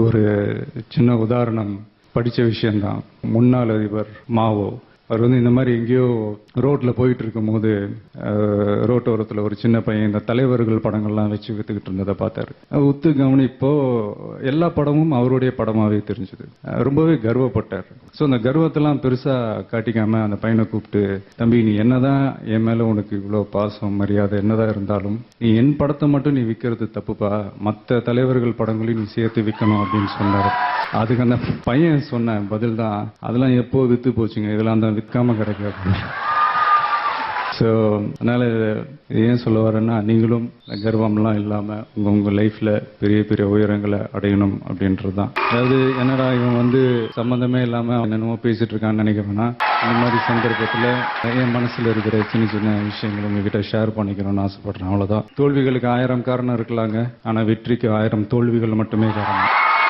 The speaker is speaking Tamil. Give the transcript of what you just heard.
அதுக்கு ஒரு சின்ன உதாரணம் படிச்ச விஷயம்தான். முன்னாள் அதிபர் மாவோ அவர் இந்த மாதிரி எங்கேயோ ரோட்ல போயிட்டு இருக்கும் போது ரோட்டோரத்தில் ஒரு சின்ன பையன் இந்த தலைவர்கள் படங்கள்லாம் வச்சு வித்துக்கிட்டு இருந்ததை பார்த்தாரு. உத்து கவனிப்போ எல்லா படமும் அவருடைய படமாவே தெரிஞ்சது. ரொம்பவே கர்வப்பட்டார். ஸோ அந்த கர்வத்தெல்லாம் பெருசா காட்டிக்காம அந்த பையனை கூப்பிட்டு, தம்பி நீ என்னதான் என் மேல உனக்கு இவ்வளோ பாசம் மரியாதை என்னதான் இருந்தாலும் நீ என் படத்தை மட்டும் நீ விற்கிறது தப்புப்பா, மற்ற தலைவர்கள் படங்களையும் நீ சேர்த்து விற்கணும் அப்படின்னு சொன்னார். அதுக்கு அந்த பையன் சொன்ன பதில் தான், அதெல்லாம் எப்போ வித்து போச்சுங்க, இதெல்லாம் தான் விற்காம கிடைக்காது. ஸோ அதனால ஏன் சொல்ல வரேன்னா, நீங்களும் கர்வம்லாம் இல்லாம உங்க லைஃப்ல பெரிய பெரிய உயரங்களை அடையணும் அப்படின்றது தான். அதாவது என்னடா இவன் சம்பந்தமே இல்லாம என்னென்னமோ பேசிட்டு இருக்கான்னு நினைக்கிறேன்னா, இந்த மாதிரி சந்தர்ப்பத்தில் என் மனசுல இருக்கிற சின்ன சின்ன விஷயங்கள் உங்ககிட்ட ஷேர் பண்ணிக்கணும்னு ஆசைப்படுறேன். அவ்வளவுதான். தோல்விகளுக்கு 1000 காரணம் இருக்கலாங்க, ஆனா வெற்றிக்கு 1000 தோல்விகள் மட்டுமே காரணம்.